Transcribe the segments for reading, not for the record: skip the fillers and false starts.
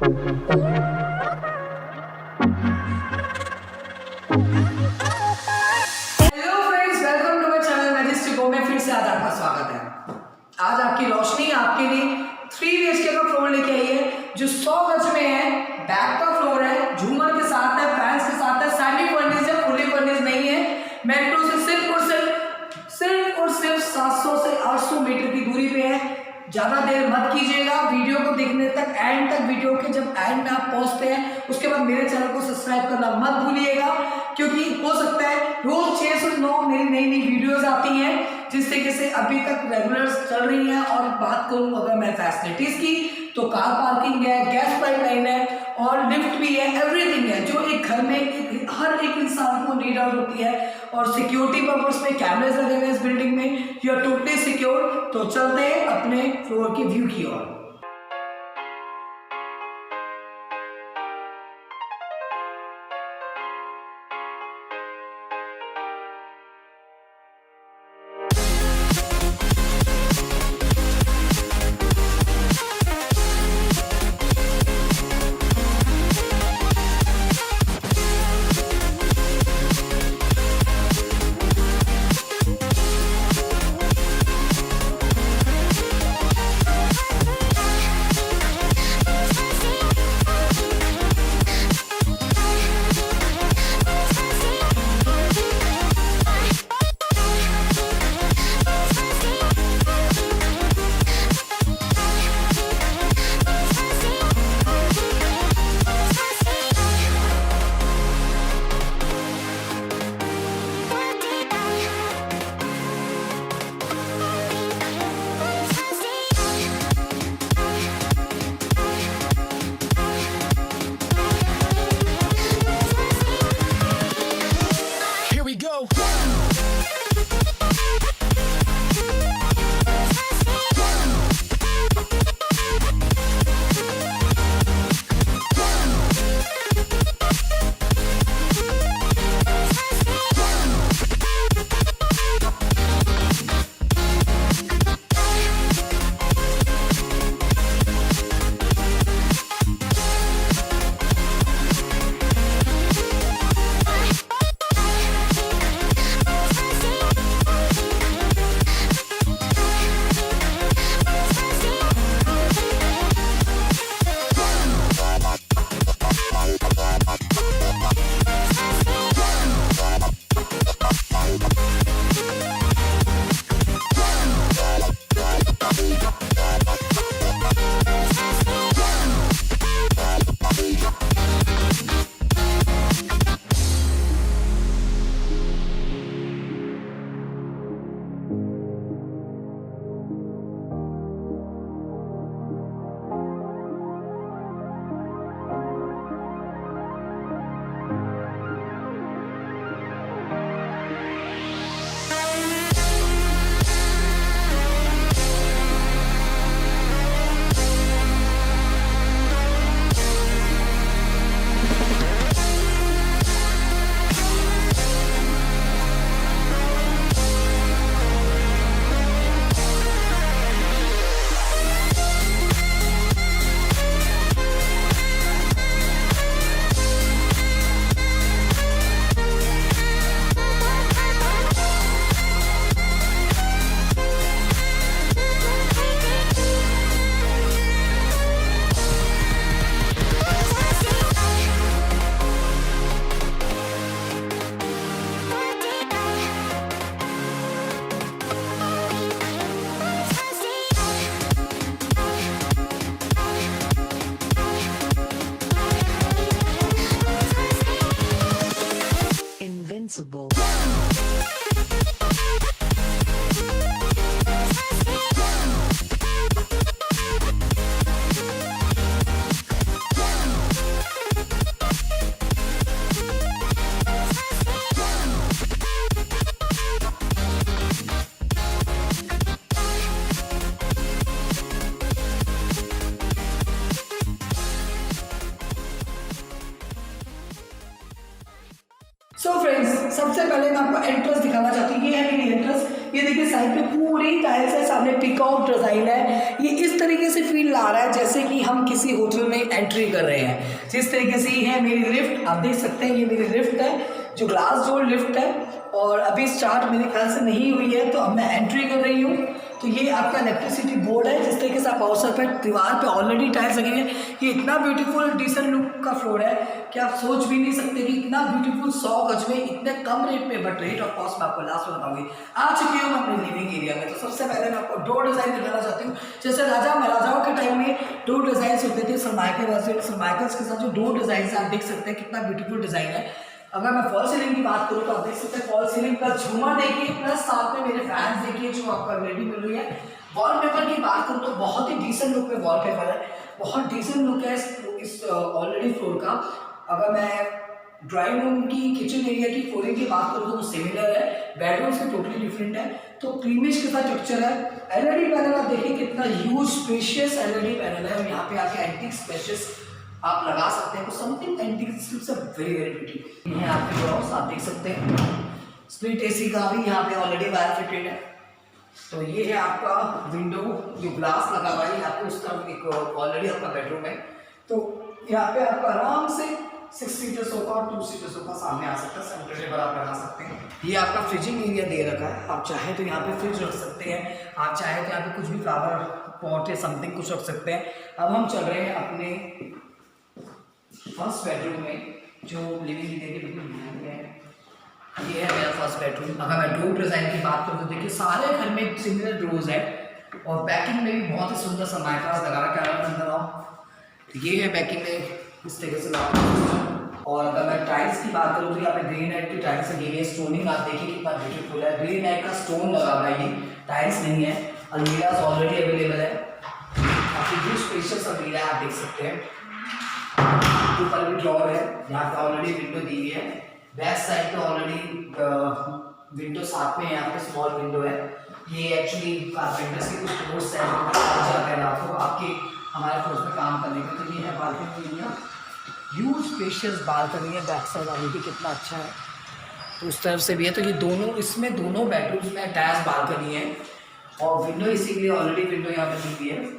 Friends, welcome to my channel Majestic में फिर से आज आपका स्वागत है। आज आपकी रोशनी आपके लिए 3 BHK का फ्लोर लेके आई है जो 100 गज में है। बैक का फ्लोर है, झूमर के साथ है, फैंस के साथ है, सेमी फर्निश है, फुली फर्निश नहीं है। मेट्रो से सिर्फ और सिर्फ 700 से 800 मीटर की दूरी पे है। ज़्यादा देर मत कीजिएगा, वीडियो को देखने तक, एंड तक। वीडियो के जब एंड में आप पहुंचते हैं उसके बाद मेरे चैनल को सब्सक्राइब करना मत भूलिएगा, क्योंकि हो सकता है रोज 6 से 9 मेरी नई नई वीडियोस आती हैं जिस तरीके से अभी तक रेगुलर चल रही हैं। और बात करूं अगर मैं फैसिलिटीज की तो कार पार्किंग है, गैस पाइपलाइन है और लिफ्ट भी है, एवरीथिंग है जो एक घर में हर एक इंसान को नीड आउट होती है। और सिक्योरिटी पर्पस में कैमरेज लगे हुए इस बिल्डिंग में, यू आर टोटली सिक्योर। तो चलते हैं अपने फ्लोर की व्यू की ओर। Invincible. सो फ्रेंड्स, सबसे पहले मैं आपको एंट्रेंस दिखाना चाहती हूँ। ये है मेरी एंट्रेंस। ये देखिए साइड पे पूरी टाइल्स है, सामने पिकआउट डिजाइन है। ये इस तरीके से फील ला रहा है जैसे कि हम किसी होटल में एंट्री कर कर रहे हैं। जिस तरीके से ये है मेरी लिफ्ट, आप देख सकते हैं ये मेरी लिफ्ट है, जो ग्लास डोर लिफ्ट है, और अभी स्टार्ट मेरे ख्याल से नहीं हुई है, तो अब मैं एंट्री कर रही हूँ। तो ये आपका इलेक्ट्रिसिटी बोर्ड है। जिस तरीके से आप अवसर पर दीवार पे ऑलरेडी टाइल्स लगे हैं, ये इतना ब्यूटीफुल डिसेंट लुक का फ्लोर है कि आप सोच भी नहीं सकते कि इतना ब्यूटीफुल 100 गज में इतने कम रेट में, बट रेट ऑफ कॉस्ट मैं आपको लास्ट में बताऊंगी। आ चुकी हूँ अपने लिविंग एरिया में। तो सबसे पहले मैं आपको डोर डिजाइन दिखाना चाहती हूँ। जैसे राजा महाराजाओं के टाइम में डोर डिजाइन होते थे, सरमाइकल्स के साथ जो डोर डिजाइन आप देख सकते हैं कितना ब्यूटीफुल डिजाइन है। अगर मैं फॉल सीलिंग की बात करूँ तो आप देख सकते हैं फॉल सीलिंग का झूमर देखिए, प्लस साथ में मेरे फैंस देखिए जो आपको रेडी मिल रही है। वॉलपेपर की बात करूँ तो बहुत ही डिसेंट लुक में वॉलपेपर है, बहुत डिसेंट लुक है इस ऑलरेडी फ्लोर का। अगर मैं ड्राइंग रूम की, किचन एरिया की फ्लोरिंग की बात करूँ तो सिमिलर है, बेडरूम से टोटली डिफरेंट है। तो प्रीमियस के साथ टेक्सचर है। एलईडी पैनल आप देखिए कितना ह्यूज स्पेशियस एलईडी पैनल है, और यहाँ पे आके एंटीक स्पेशियस आप लगा सकते हैं। तो something antique very very beauty. ये आपके ड्रॉर्स आप देख सकते हैं, स्प्लिट एसी का भी यहाँ पे ऑलरेडी वायर फिटेड है। तो ये है आपका विंडो जो ग्लास लगा हुआ है, आपको उस तरफ एक ऑलरेडी आपका बेडरूम है। तो यहाँ पे आपका आराम से 6 सीटर सोफा और 2 सीटर सोफा सामने आ सकता है, सेंटर टेबल आप लगा सकते हैं। ये आपका फ्रिजिंग एरिया दे रखा है, आप चाहे तो यहाँ पे फ्रिज रख सकते हैं, आप चाहे तो यहाँ पे कुछ भी फ्लावर पॉट या समथिंग कुछ रख सकते हैं। अब हम चल रहे हैं अपने फर्स्ट बेडरूम में, जो लिविंग एरिया के बिल्कुल बीच में है। ये है मेरा फर्स्ट बेडरूम। अगर मैं डोर डिजाइन की बात करूँ तो देखिए सारे घर में सिमिलर डोर्स है, और बैकिंग में भी बहुत ही सुंदर सा माइक्रास लगा रखा है अंदर आओ। ये है बैकिंग में इस तरीके से लगा। और अगर मैं टाइल्स की बात करूँ तो यहाँ पे ग्रेनाइट की टाइल्स है। ये स्टोनिंग आप देखिए कितना ब्यूटीफुल है, ग्रेनाइट का स्टोन लगा हुआ है, ये टाइल्स नहीं है। अलमीरास ऑलरेडी अवेलेबल है, काफी स्पेशियस अलमीरा आप देख सकते हैं। ऊपर भी ड्रॉर है, यहाँ पे ऑलरेडी विंडो दी हुई है। बैक साइड पे ऑलरेडी विंडो साथ में है, यहाँ पे स्मॉल विंडो है। ये एक्चुअली कारपेंटर्स के कुछ कोर्स है जाते हैं आपको आपके हमारे कोर्स में काम करने के। तो ये है balcony area, huge spacious balcony है, बैक साइड वाली भी कितना अच्छा है। तो उस तरफ से भी है। तो ये दोनों, इसमें दोनों बेडरूम्स में अटैच बालकनी है, और विंडो इसीलिए ऑलरेडी विंडो यहाँ पे दी हुई है।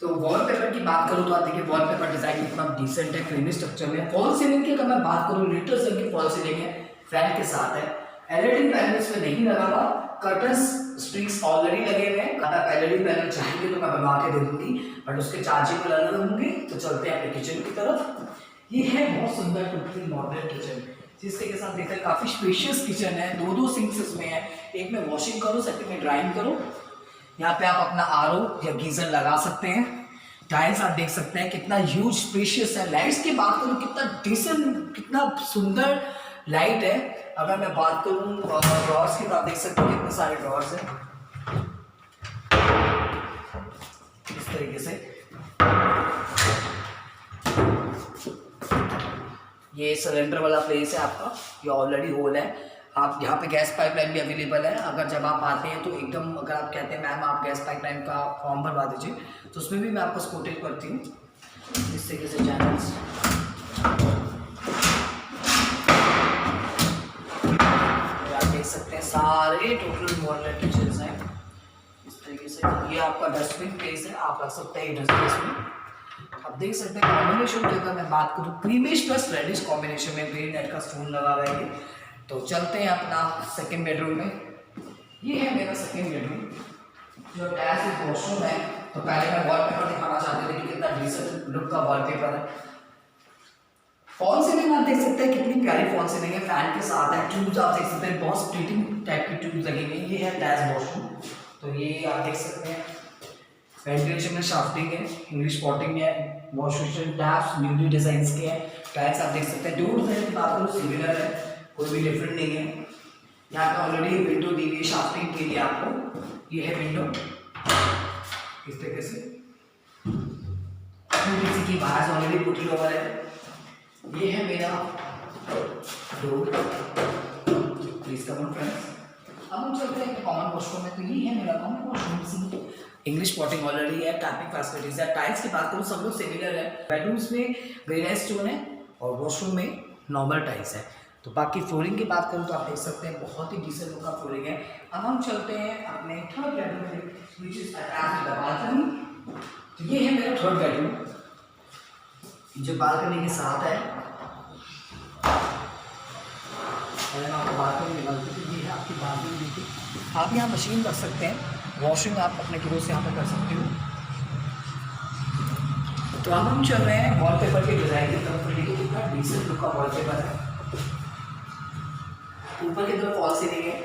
तो वॉलपेपर की बात करूँ तो आप देखिए वॉलपेपर डिजाइन इतना डिसेंट है, क्रीमी स्ट्रक्चर में। फॉल सीलिंग की अगर मैं बात करूँ, लेटेस्ट की फॉल सीलिंग है, फैन के साथ है। एलईडी पैनल इसमें नहीं लगा हुआ, कर्टन्स स्ट्रिंग्स ऑलरेडी लगे हुए हैं। अगर आप एलईडी पैनल चाहेंगे तो मैं बनवा के दे दूंगी, बट उसके चार्जेबल अलग होंगे। तो चलते हैं अपने किचन की तरफ। ये है बहुत सुंदर टोटली मॉडर्न किचन, जिसके के साथ देखकर काफी स्पेशियस किचन है। दो सिंक्स इसमें है, एक में वॉशिंग करो, सेकंड में ड्राइंग करो। यहाँ पे आप अपना आरओ या गीजर लगा सकते हैं। टाइल्स आप देख सकते हैं कितना ह्यूज स्पेशियस है। लाइट्स की बात करूँ कितना डिसेंट, कितना सुंदर लाइट है। अगर मैं बात करूँ ड्रॉर्स की तो आप देख सकते हैं कितने सारे ड्रॉर्स हैं इस तरीके से। ये सिलेंडर वाला प्लेस है आपका, ये ऑलरेडी होल है। आप यहाँ पे गैस पाइपलाइन भी अवेलेबल है। अगर जब आप आते हैं तो एकदम, अगर आप कहते हैं मैम आप गैस पाइपलाइन का फॉर्म भरवा दीजिए, तो उसमें भी मैं आपको सपोर्टेड करती हूँ इस तरीके से चैनल्स। आप देख सकते हैं सारे टोटल मॉडल किचन्स हैं इस तरीके से। ये आपका डस्टबिन प्लेस है, आप रख सकते हैं डस्टबिन में। आप देख सकते हैं कॉम्बिनेशन की अगर मैं बात करूँ, क्रीमिश प्लस रेडिश कॉम्बिनेशन में ग्रेनाइट का स्टोन लगा हुआ है। तो चलते हैं अपना सेकंड बेडरूम में। ये है मेरा सेकंड बेडरूम, जो अटैच वॉशरूम है। तो पहले मैं वॉलपेपर दिखाना चाहते थे कि कितना डिसेंट लुक का वॉलपेपर है। फॉल सीलिंग आप देख सकते हैं कितनी प्यारी फॉल सीलिंग है, फैन के साथ है। ट्यूब्स आप देख सकते हैं बहुत स्प्लिटिंग टाइप की ट्यूब्स लगी हुई है। ये है अटैच वॉशरूम, तो ये आप देख सकते हैं वेंटिलेशन में शाफ्टिंग है, इंग्लिश पॉटिंग है, wash basin taps newly design के हैं। टाइल्स आप देख सकते हैं। डोर डिजाइन की बात करूँ सिमिलर है, कोई भी डिफरेंट नहीं है। यहाँ पे ऑलरेडी विंडो दी हुई है शाफ्टिंग के लिए आपको। ये है विंडो इस तरीके से, किसी की बाहर से ऑलरेडी पुटी ओवर है। ये है मेरा door, please come on friends. अब हम चलते हैं कॉमन वॉशरूम में। तो ये है मेरा common washroom, English potting already है, टैपिंग फैसिलिटीज है। टाइल्स की बात करूँ सब लोग सिमिलर है। बेडरूम्स में ग्रेनाइट स्टोन है और वॉशरूम में नॉर्मल टाइल्स है। तो बाकी फ्लोरिंग की बात करूँ तो आप देख सकते हैं बहुत ही डिसेंट लुक का फ्लोरिंग है। अब हम चलते हैं अपने थर्ड बेडरूम में, which is attached with the balcony. तो ये है मेरा थर्ड बेडरूम। जो बालकनी के साथ है, और आपको बालकनी निकलती दी है, आपकी बालकनी देखिए। आप यहाँ मशीन रख सकते हैं, वॉशिंग आप अपने गिरो से यहाँ पर कर सकते हो। तो अब हम चल रहे हैं वॉलपेपर के डिजाइन की तरफ। देखिए कितना डिसेंट लुक का वॉलपेपर है। ऊपर की तरफ फॉल सीलिंग है।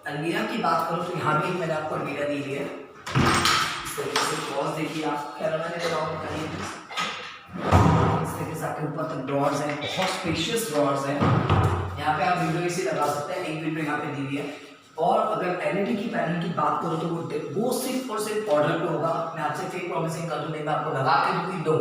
अलमीरा की बात करूँ तो यहाँ भी मैंने आपको अलमीरा दी है। इस तरीके से वॉल्स देखिए आप, कैमरा में लगाओ करिए। इस तरीके से आपके ऊपर तक ड्रॉर्स हैं, बहुत स्पेशियस ड्रॉर्स हैं। यहाँ पे आप विंडो एसी लगा सकते हैं, एक विंडो यहाँ पे दी हुई है। और अगर एलईडी की पैनल की बात करो तो वो सिर्फ और सिर्फ ऑर्डर पे होगा। मैं आपसे फेक प्रॉमिसिंग कर दूँ नहीं, मैं आपको लगा के दूंगी दो,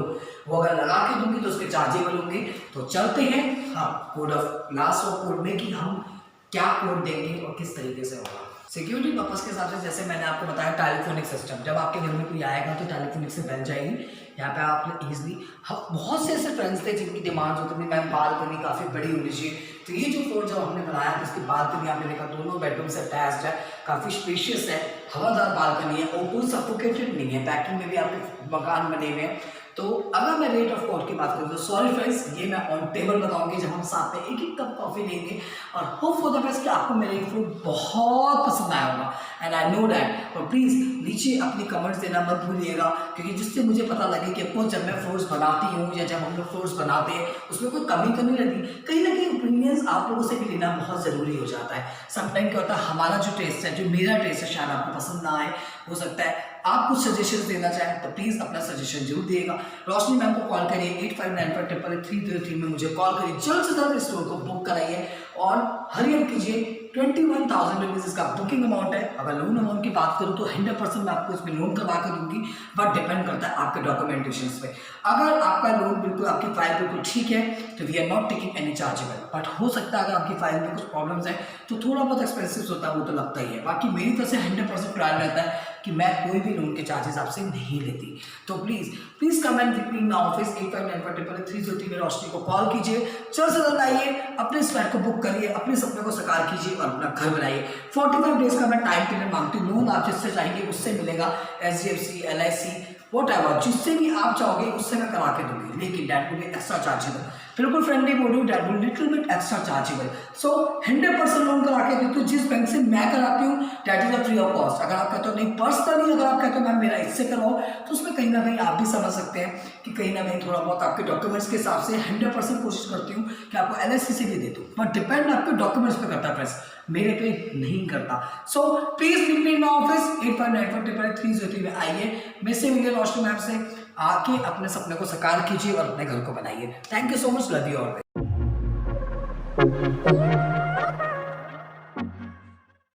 वो अगर लगा के दूंगी तो उसके चार्जेबल होंगे। तो चलते हैं हाँ code of last of code में कि हम क्या कोड देंगे और किस तरीके से होगा। सिक्योरिटी पर्पस के हिसाब से जैसे मैंने आपको बताया टेलीफोनिक सिस्टम, जब आपके घर में कोई आएगा तो टेलीफोनिक से बन जाएगी। यहाँ पे आप इजीली, हम बहुत से ऐसे फ्रेंड्स थे जिनकी डिमांड होती थी मैम बालकनी काफ़ी बड़ी होनी चाहिए। तो ये जो फ्लोर जब हमने बनाया तो इसकी बालकनी आपने देखा दोनों बेडरूम से अटैच्ड है, काफ़ी स्पेशियस है, हवादार बालकनी है और कोई सफोकेटेड नहीं है। पैकिंग में भी आपके मकान बने हुए हैं। तो अगर मैं रेट ऑफ कोड की बात करूँ तो सॉरी फ्रेंड्स, ये मैं ऑन टेबल बताऊंगी जब हम साथ में एक एक कप कॉफ़ी लेंगे। और होप फॉर द बेस्ट कि आपको मेरे फूड बहुत पसंद आया होगा एंड आई नो दैट। और प्लीज़ नीचे अपनी कमेंट्स देना मत भूलिएगा, क्योंकि जिससे मुझे पता लगे कि आपको जब मैं फ्लोर्स बनाती हूँ या जब हम लोग फ्लोर्स बनाते हैं उसमें कोई कमी तो नहीं रहती। कहीं ना कहीं ओपिनियंस आप लोगों से भी लेना बहुत ज़रूरी हो जाता है। समटाइम क्या होता है, हमारा जो टेस्ट है, जो मेरा टेस्ट है, शायद आपको पसंद ना आए, हो सकता है आप कुछ सजेशन देना चाहें तो प्लीज़ अपना सजेशन जरूर दिएगा। रोशनी मैम को कॉल करिए 85953303 में मुझे कॉल करिए, जल्द से जल्द स्टोर को बुक कराइए और हरी अप कीजिए। 21,000 रुपीज़ इसका बुकिंग अमाउंट है। अगर लोन अमाउंट की बात करूँ तो 100% मैं आपको इसमें लोन करवा कर दूंगी, बट डिपेंड करता है आपके डॉक्यूमेंटेशन पे। अगर आपका लोन बिल्कुल, आपकी फाइल बिल्कुल ठीक है तो we are not taking any chargeable, but हो सकता है अगर आपकी फाइल में कुछ प्रॉब्लम्स हैं तो थोड़ा बहुत एक्सपेंसिव होता है, वो तो लगता ही है। बाकी मेरी तरफ से 100% ट्रायल रहता है कि मैं कोई भी लोन के चार्जेस आपसे नहीं लेती। तो please comment with me in office 85953303 में रोशनी को कॉल कीजिए, जल्द से जल्द आइए, अपने इस फ्लैट को बुक करिए, अपने सपने को साकार कीजिए और अपना घर बनाइए। 45 डेज का मैं टाइम पीरियड मांगती हूँ। लोन आप जिससे चाहेंगे उससे मिलेगा, SGFC, LIC, व्हाटएवर, जिससे भी आप चाहोगे उससे मैं करा के दूंगी, लेकिन that will be extra chargeable. बिल्कुल फ्रेंडली बोल रही हूँ, that will little bit extra chargeable. So 100% loan करा के देती हूँ जिस बैंक से मैं कराती हूँ, that is a free of cost. अगर आप कहते हो नहीं पर्सनली, अगर आप कहते हो मैम मेरा इससे करवाओ, तो उसमें कहीं ना कहीं आप भी समझ सकते हैं कि कहीं ना कहीं थोड़ा बहुत आपके डॉक्यूमेंट्स के हिसाब से 100% कोशिश करती हूँ कि आपको LIC से भी दे दूँ, बट डिपेंड आपके डॉक्यूमेंट्स पे करता है फ्रेंड्स, मेरे पे नहीं करता। So please meet me in office 85953303 में आइए, मेरे से मिलिए रोशनी मैम से, आके अपने सपने को साकार कीजिए और अपने घर को बनाइए। Thank you so much, love you all.